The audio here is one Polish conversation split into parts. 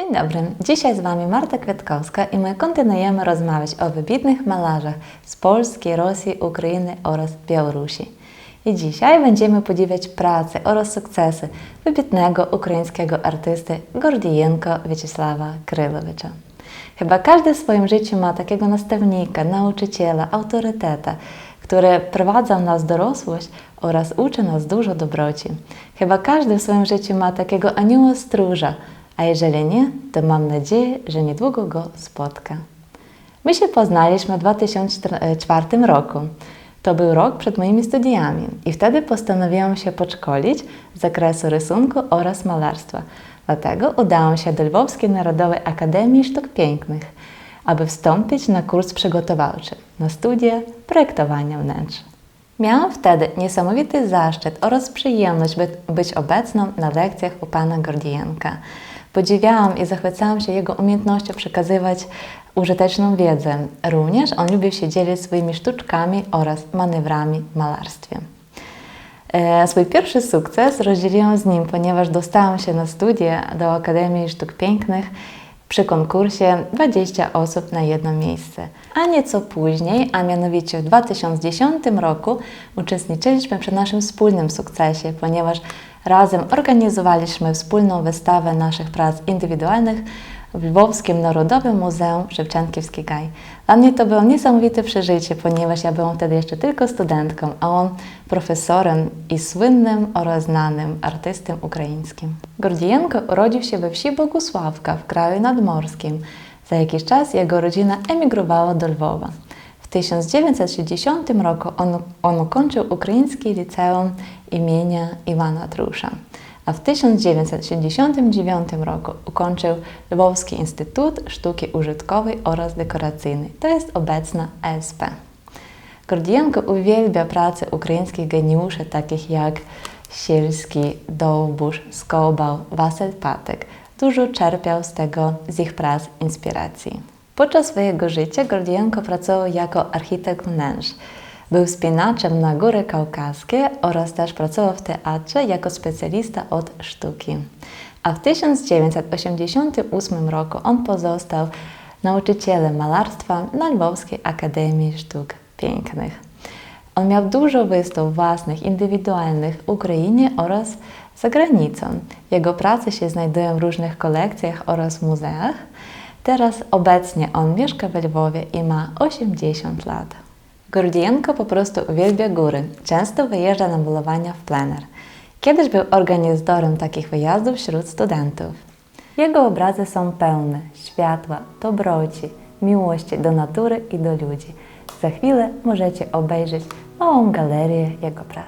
Dzień dobry, dzisiaj z Wami Marta Kwiatkowska i my kontynuujemy rozmawiać o wybitnych malarzach z Polski, Rosji, Ukrainy oraz Białorusi. I dzisiaj będziemy podziwiać pracę oraz sukcesy wybitnego ukraińskiego artysty Gordijenko Wiaczesława Krylowicza. Chyba każdy w swoim życiu ma takiego nastawnika, nauczyciela, autoryteta, który prowadza nas w dorosłość oraz uczy nas dużo dobroci. Chyba każdy w swoim życiu ma takiego anioła stróża, a jeżeli nie, to mam nadzieję, że niedługo go spotka. My się poznaliśmy w 2004 roku. To był rok przed moimi studiami i wtedy postanowiłam się podszkolić z zakresu rysunku oraz malarstwa. Dlatego udałam się do Lwowskiej Narodowej Akademii Sztuk Pięknych, aby wstąpić na kurs przygotowawczy na studia projektowania wnętrz. Miałam wtedy niesamowity zaszczyt oraz przyjemność być obecną na lekcjach u pana Gordijenka. Podziwiałam i zachwycałam się jego umiejętnością przekazywać użyteczną wiedzę. Również on lubił się dzielić swoimi sztuczkami oraz manewrami w malarstwie. Swój pierwszy sukces rozdzieliłam z nim, ponieważ dostałam się na studia do Akademii Sztuk Pięknych przy konkursie 20 osób na jedno miejsce. A nieco później, a mianowicie w 2010 roku uczestniczyliśmy przy naszym wspólnym sukcesie, ponieważ razem organizowaliśmy wspólną wystawę naszych prac indywidualnych w Lwowskim Narodowym Muzeum Szewczenkiewski Gaj. Dla mnie to było niesamowite przeżycie, ponieważ ja byłam wtedy jeszcze tylko studentką, a on profesorem i słynnym oraz znanym artystą ukraińskim. Gordijenko urodził się we wsi Bogusławka w kraju nadmorskim. Za jakiś czas jego rodzina emigrowała do Lwowa. W 1960 roku on ukończył Ukraińskie Liceum imienia Iwana Trusza, a w 1969 roku ukończył Lwowski Instytut Sztuki Użytkowej oraz Dekoracyjnej, to jest obecna ESP. Gordijenko uwielbia pracę ukraińskich geniuszy, takich jak Sielski, Dołbusz, Skobał, Wasyl Patek. Dużo czerpiał z ich prac inspiracji. Podczas swojego życia Gordijenko pracował jako architekt wnętrz. Był wspinaczem na Góry Kaukaskie oraz też pracował w teatrze jako specjalista od sztuki. A w 1988 roku on pozostał nauczycielem malarstwa na Lwowskiej Akademii Sztuk Pięknych. On miał dużo wystaw własnych, indywidualnych w Ukrainie oraz za granicą. Jego prace się znajdują w różnych kolekcjach oraz muzeach. Teraz obecnie on mieszka w Lwowie i ma 80 lat. Gordijenko po prostu uwielbia góry. Często wyjeżdża na polowania w plener. Kiedyś był organizatorem takich wyjazdów wśród studentów. Jego obrazy są pełne światła, dobroci, miłości do natury i do ludzi. Za chwilę możecie obejrzeć małą galerię jego prac.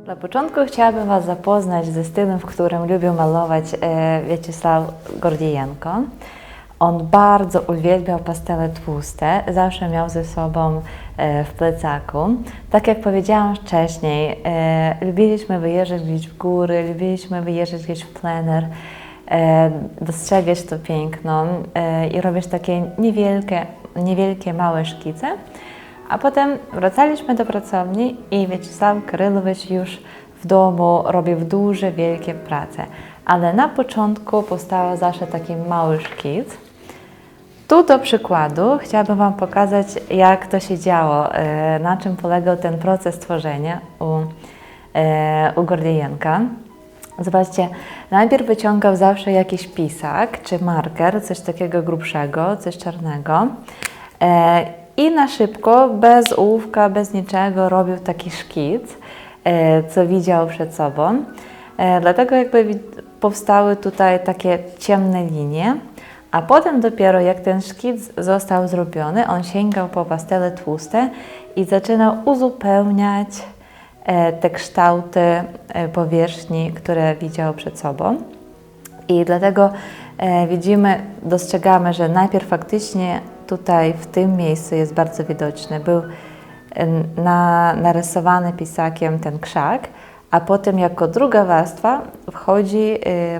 Na początku chciałabym Was zapoznać ze stylem, w którym lubił malować Wiaczesław Gordijenko. On bardzo uwielbiał pastele tłuste, zawsze miał ze sobą w plecaku. Tak jak powiedziałam wcześniej, lubiliśmy wyjeżdżać gdzieś w góry, lubiliśmy wyjeżdżać gdzieś w plener, dostrzegać to piękno i robić takie niewielkie małe szkice. A potem wracaliśmy do pracowni i Wiaczesław Krylowicz już w domu robił duże, wielkie prace. Ale na początku powstał zawsze taki mały szkic. Tu do przykładu chciałabym Wam pokazać, jak to się działo, na czym polegał ten proces tworzenia u Gordijenka. Zobaczcie, najpierw wyciągał zawsze jakiś pisak czy marker, coś takiego grubszego, coś czarnego. I na szybko, bez ołówka, bez niczego robił taki szkic, co widział przed sobą. Dlatego jakby powstały tutaj takie ciemne linie, A potem dopiero jak ten szkic został zrobiony, on sięgał po pastele tłuste i zaczynał uzupełniać te kształty powierzchni, które widział przed sobą. I dlatego dostrzegamy, że najpierw faktycznie tutaj w tym miejscu jest bardzo widoczny. Był narysowany pisakiem ten krzak, a potem jako druga warstwa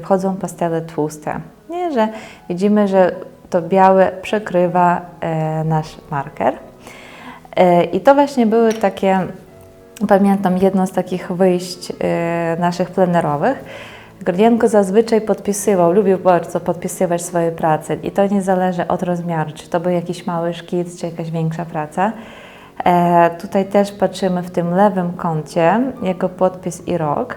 wchodzą pastele tłuste. Nie, że widzimy, że to białe przykrywa nasz marker. I to właśnie były takie, pamiętam, jedno z takich wyjść naszych plenerowych. Gordienko zazwyczaj lubił bardzo podpisywać swoje prace i to nie zależy od rozmiaru, czy to był jakiś mały szkic, czy jakaś większa praca. Tutaj też patrzymy w tym lewym kącie jego podpis i rok.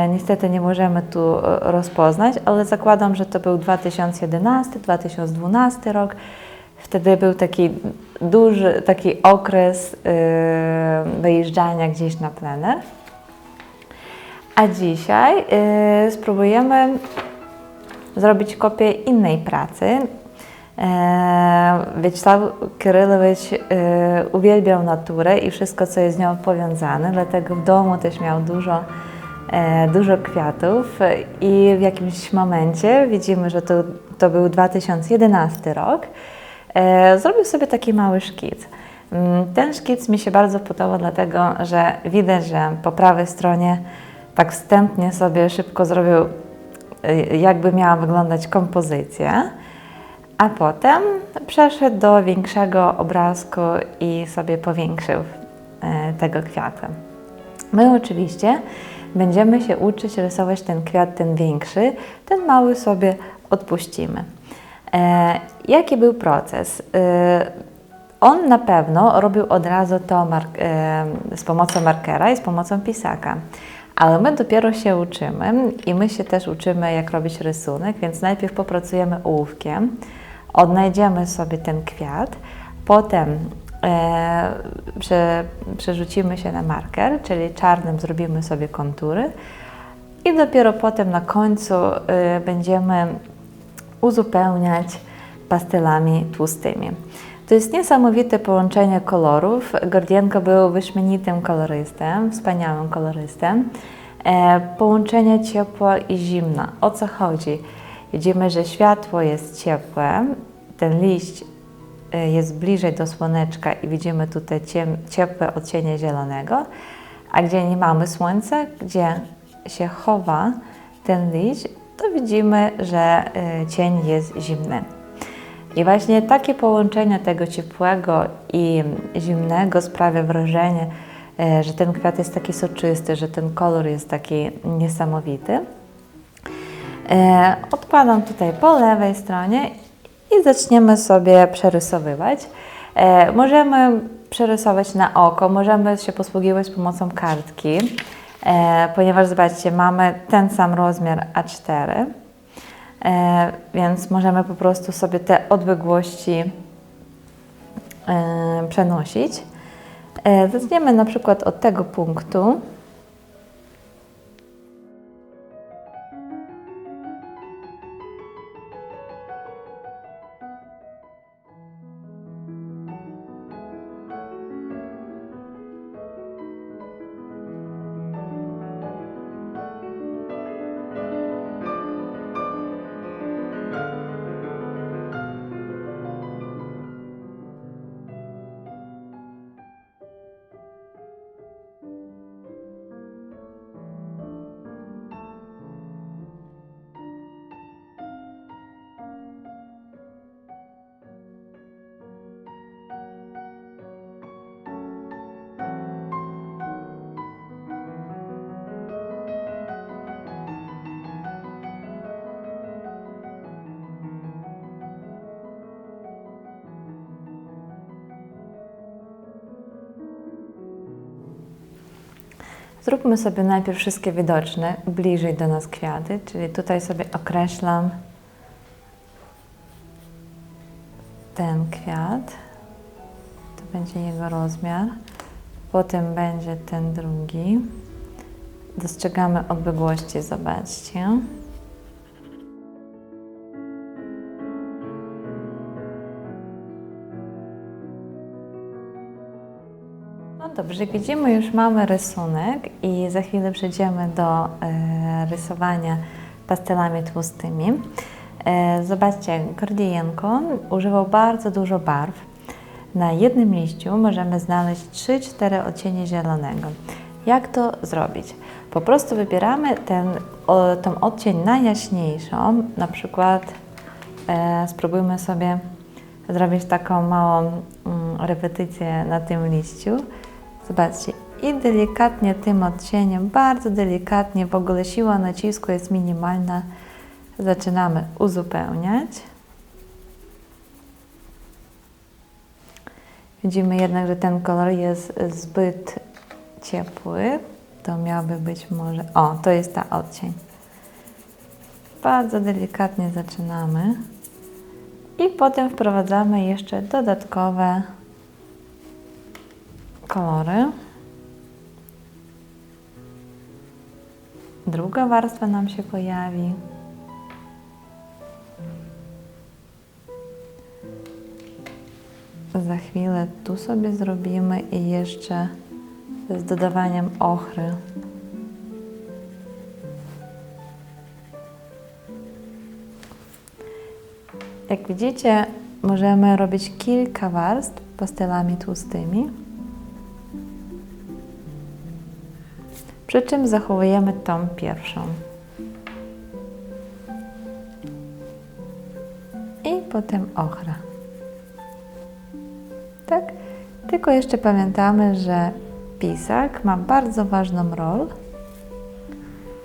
Niestety nie możemy tu rozpoznać, ale zakładam, że to był 2011-2012 rok. Wtedy był taki duży okres wyjeżdżania gdzieś na plener. A dzisiaj spróbujemy zrobić kopię innej pracy. Wiaczesław Kirylowicz uwielbiał naturę i wszystko, co jest z nią powiązane, dlatego w domu też miał dużo kwiatów i w jakimś momencie widzimy, że to był 2011 rok. Zrobił sobie taki mały szkic. Ten szkic mi się bardzo podoba, dlatego że widać, że po prawej stronie tak wstępnie sobie szybko zrobił, jakby miała wyglądać kompozycja, a potem przeszedł do większego obrazku i sobie powiększył tego kwiata. My oczywiście będziemy się uczyć rysować ten kwiat, ten większy, ten mały sobie odpuścimy. Jaki był proces? On na pewno robił od razu to z pomocą markera i z pomocą pisaka. Ale my dopiero się uczymy i my się też uczymy, jak robić rysunek, więc najpierw popracujemy ołówkiem, odnajdziemy sobie ten kwiat, potem przerzucimy się na marker, czyli czarnym zrobimy sobie kontury i dopiero potem na końcu będziemy uzupełniać pastelami tłustymi. To jest niesamowite połączenie kolorów. Gordienko był wyśmienitym kolorystem, wspaniałym kolorystem. Połączenie ciepła i zimna. O co chodzi? Widzimy, że światło jest ciepłe, ten liść jest bliżej do słoneczka i widzimy tutaj ciepłe odcienie zielonego, a gdzie nie mamy słońca, gdzie się chowa ten liść, to widzimy, że cień jest zimny. I właśnie takie połączenie tego ciepłego i zimnego sprawia wrażenie, że ten kwiat jest taki soczysty, że ten kolor jest taki niesamowity. Odkładam tutaj po lewej stronie i zaczniemy sobie przerysowywać. Możemy przerysować na oko, możemy się posługiwać pomocą kartki, ponieważ zobaczcie, mamy ten sam rozmiar A4. Więc możemy po prostu sobie te odległości przenosić. Zaczniemy na przykład od tego punktu. Zróbmy sobie najpierw wszystkie widoczne, bliżej do nas kwiaty, czyli tutaj sobie określam ten kwiat, to będzie jego rozmiar, potem będzie ten drugi. Dostrzegamy odległości, zobaczcie. No dobrze, jak widzimy, już mamy rysunek i za chwilę przejdziemy do rysowania pastelami tłustymi. Zobaczcie, Gordienko używał bardzo dużo barw. Na jednym liściu możemy znaleźć 3-4 odcienie zielonego. Jak to zrobić? Po prostu wybieramy tą odcień najjaśniejszą, na przykład spróbujmy sobie zrobić taką małą repetycję na tym liściu. Zobaczcie, i delikatnie tym odcieniem, bardzo delikatnie, w ogóle siła nacisku jest minimalna, zaczynamy uzupełniać. Widzimy jednak, że ten kolor jest zbyt ciepły. To miałby być może... O, to jest ta odcień. Bardzo delikatnie zaczynamy. I potem wprowadzamy jeszcze dodatkowe kolory. Druga warstwa nam się pojawi. Za chwilę tu sobie zrobimy i jeszcze z dodawaniem ochry. Jak widzicie, możemy robić kilka warstw pastelami tłustymi, przy czym zachowujemy tą pierwszą. I potem ochra. Tak? Tylko jeszcze pamiętamy, że pisak ma bardzo ważną rolę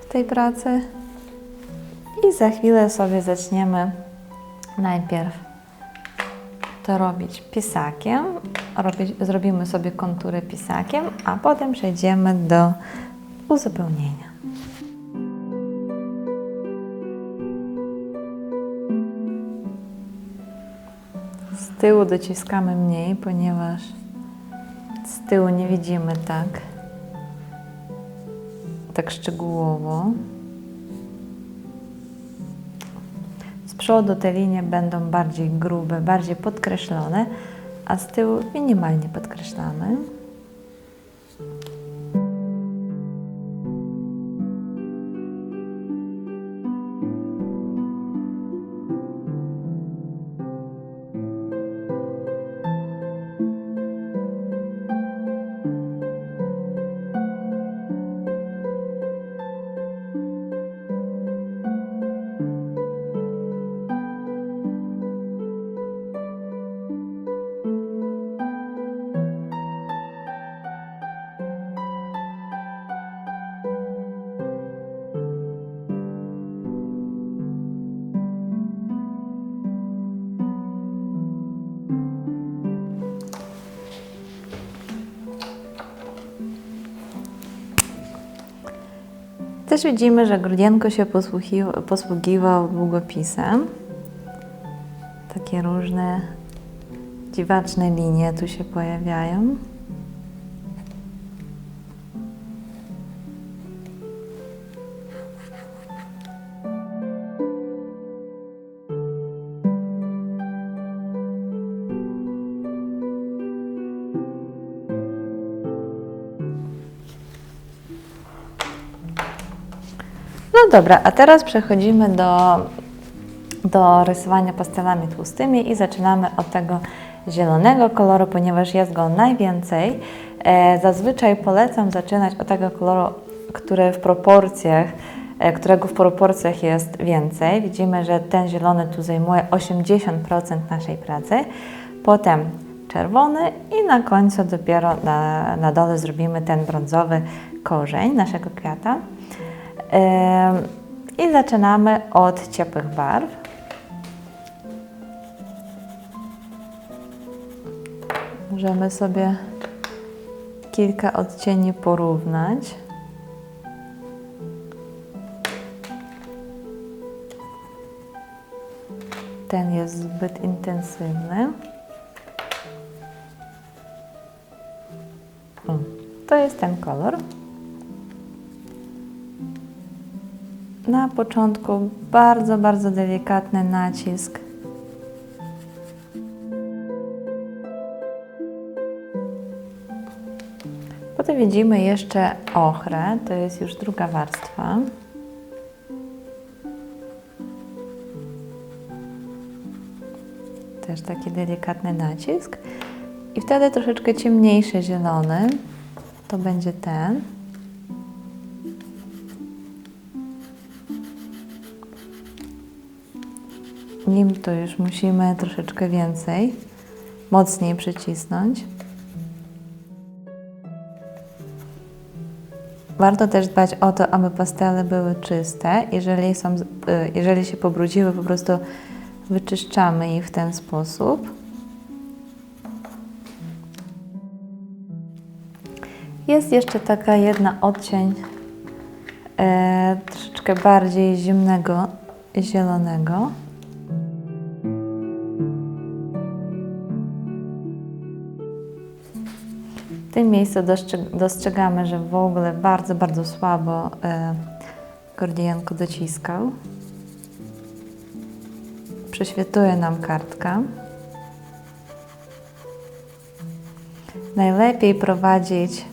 w tej pracy i za chwilę sobie zaczniemy najpierw to robić pisakiem, zrobimy sobie kontury pisakiem, a potem przejdziemy do uzupełnienia. Z tyłu dociskamy mniej, ponieważ z tyłu nie widzimy tak szczegółowo. Z przodu te linie będą bardziej grube, bardziej podkreślone, a z tyłu minimalnie podkreślamy. Też widzimy, że Gordienko się posługiwał długopisem. Takie różne dziwaczne linie tu się pojawiają. No dobra, a teraz przechodzimy do rysowania pastelami tłustymi i zaczynamy od tego zielonego koloru, ponieważ jest go najwięcej. Zazwyczaj polecam zaczynać od tego koloru, którego w proporcjach jest więcej. Widzimy, że ten zielony tu zajmuje 80% naszej pracy. Potem czerwony i na końcu dopiero na dole zrobimy ten brązowy korzeń naszego kwiata. I zaczynamy od ciepłych barw. Możemy sobie kilka odcieni porównać. Ten jest zbyt intensywny. To jest ten kolor. Na początku bardzo, bardzo delikatny nacisk. widzimy jeszcze ochrę, to jest już druga warstwa. Też taki delikatny nacisk. I wtedy troszeczkę ciemniejszy zielony, to będzie ten. Nim to już musimy troszeczkę więcej, mocniej przycisnąć. Warto też dbać o to, aby pastele były czyste. Jeżeli się pobrudziły, po prostu wyczyszczamy je w ten sposób. Jest jeszcze taka jedna odcień troszeczkę bardziej zimnego zielonego. W tym miejscu dostrzegamy, że w ogóle bardzo, bardzo słabo Gordienko dociskał. Prześwituje nam kartka. Najlepiej prowadzić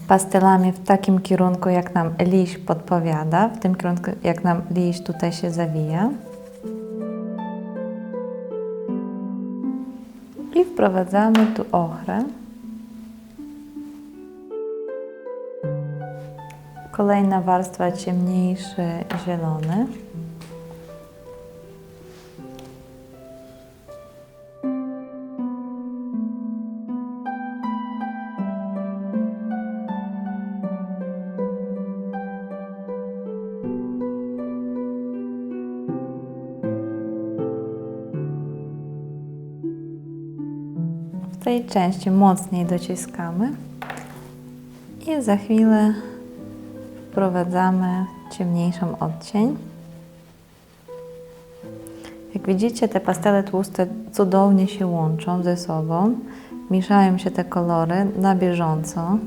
pastelami w takim kierunku, jak nam liść podpowiada, w tym kierunku, jak nam liść tutaj się zawija. I wprowadzamy tu ochrę. Kolejna warstwa, ciemniejszy zielony. W tej części mocniej dociskamy i za chwilę wprowadzamy ciemniejszą odcień. Jak widzicie, te pastele tłuste cudownie się łączą ze sobą, mieszają się te kolory na bieżąco.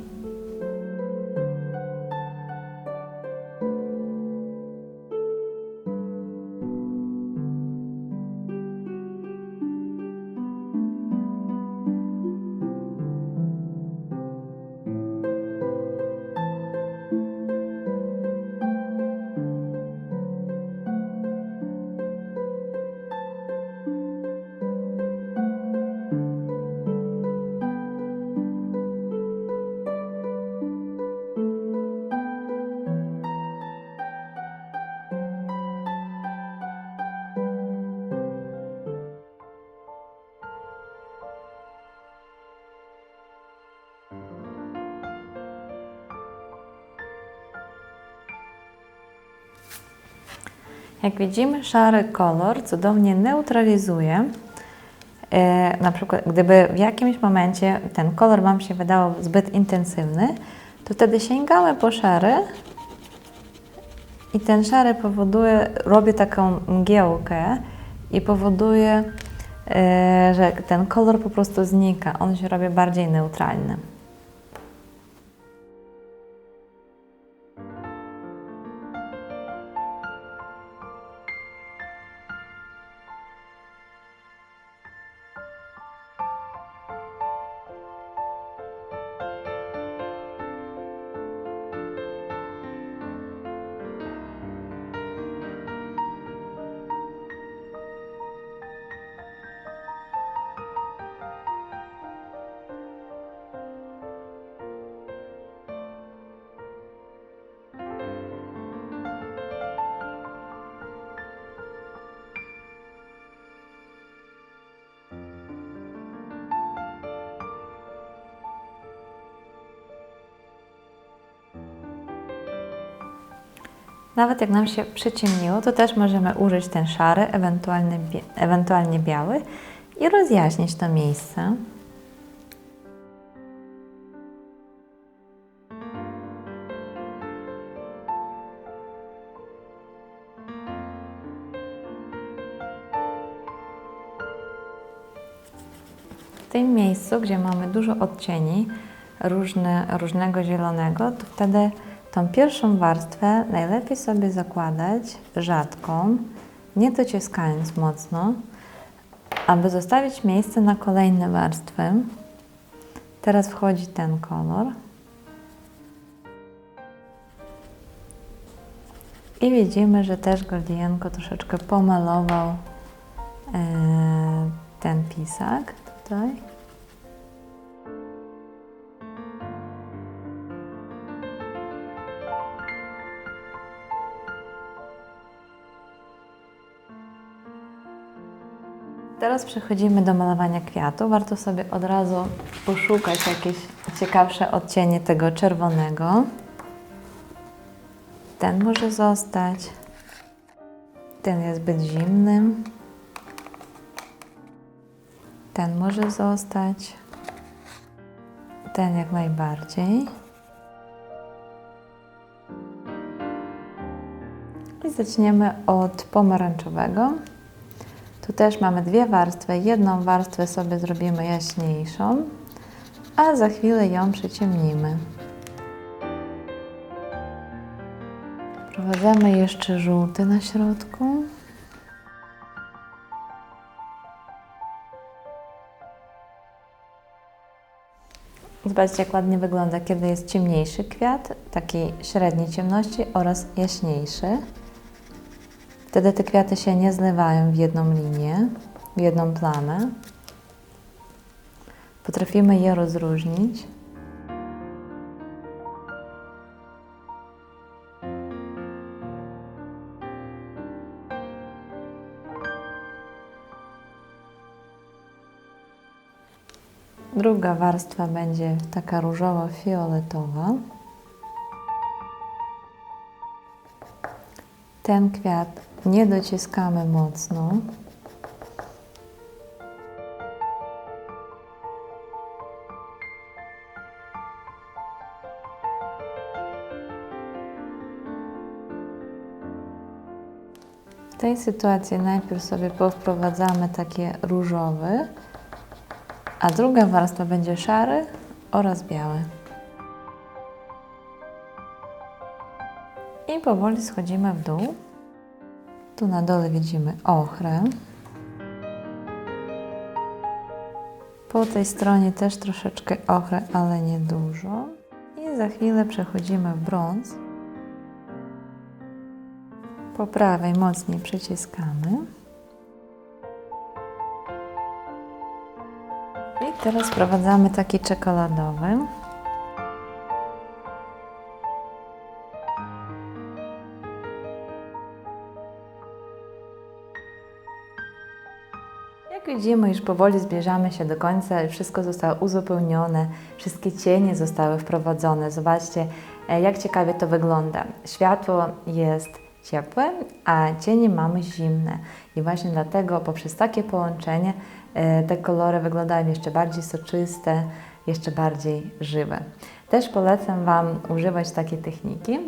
Jak widzimy, szary kolor cudownie neutralizuje. Na przykład, gdyby w jakimś momencie ten kolor Wam się wydawał zbyt intensywny, to wtedy sięgamy po szary i ten szary robi taką mgiełkę i powoduje, że ten kolor po prostu znika. On się robi bardziej neutralny. Nawet jak nam się przyciemniło, to też możemy użyć ten szary, ewentualnie biały i rozjaśnić to miejsce. W tym miejscu, gdzie mamy dużo odcieni różnego zielonego, to wtedy tą pierwszą warstwę najlepiej sobie zakładać rzadką, nie dociskając mocno, aby zostawić miejsce na kolejne warstwy. Teraz wchodzi ten kolor. I widzimy, że też Gordienko troszeczkę pomalował ten pisak tutaj. Teraz przechodzimy do malowania kwiatu. Warto sobie od razu poszukać jakieś ciekawsze odcienie tego czerwonego. Ten może zostać. Ten jest zbyt zimny. Ten może zostać. Ten jak najbardziej. I zaczniemy od pomarańczowego. Tu też mamy dwie warstwy. Jedną warstwę sobie zrobimy jaśniejszą, a za chwilę ją przyciemnimy. Wprowadzamy jeszcze żółty na środku. Zobaczcie, jak ładnie wygląda, kiedy jest ciemniejszy kwiat, takiej średniej ciemności oraz jaśniejszy. Wtedy te kwiaty się nie zlewają w jedną linię, w jedną plamę. Potrafimy je rozróżnić. Druga warstwa będzie taka różowo-fioletowa. Ten kwiat nie dociskamy mocno. W tej sytuacji najpierw sobie powprowadzamy takie różowy, a druga warstwa będzie szary oraz biały. I powoli schodzimy w dół. Tu na dole widzimy ochrę. Po tej stronie też troszeczkę ochry, ale nie dużo. I za chwilę przechodzimy w brąz. Po prawej mocniej przyciskamy. I teraz wprowadzamy taki czekoladowy. Jak widzimy, już powoli zbliżamy się do końca, wszystko zostało uzupełnione, wszystkie cienie zostały wprowadzone. Zobaczcie, jak ciekawie to wygląda. Światło jest ciepłe, a cienie mamy zimne. I właśnie dlatego poprzez takie połączenie te kolory wyglądają jeszcze bardziej soczyste, jeszcze bardziej żywe. Też polecam Wam używać takiej techniki.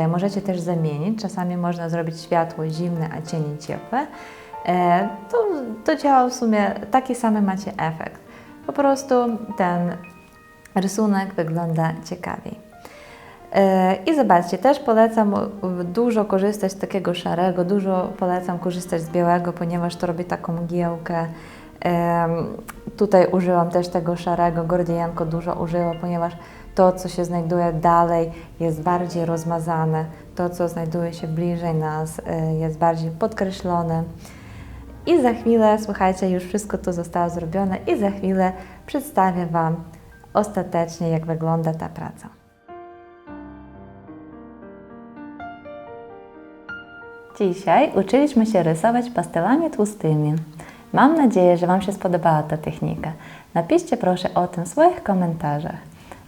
Możecie też zamienić. Czasami można zrobić światło zimne, a cienie ciepłe. To działa w sumie, taki sam macie efekt. Po prostu ten rysunek wygląda ciekawiej. I zobaczcie, też polecam dużo korzystać z takiego szarego, dużo polecam korzystać z białego, ponieważ to robi taką mgiełkę. Tutaj użyłam też tego szarego, Gordienko dużo użyło, ponieważ to, co się znajduje dalej, jest bardziej rozmazane. To, co znajduje się bliżej nas, jest bardziej podkreślone. I za chwilę, słuchajcie, już wszystko to zostało zrobione i za chwilę przedstawię Wam ostatecznie, jak wygląda ta praca. Dzisiaj uczyliśmy się rysować pastelami tłustymi. Mam nadzieję, że Wam się spodobała ta technika. Napiszcie proszę o tym w swoich komentarzach,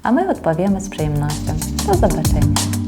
a my odpowiemy z przyjemnością. Do zobaczenia!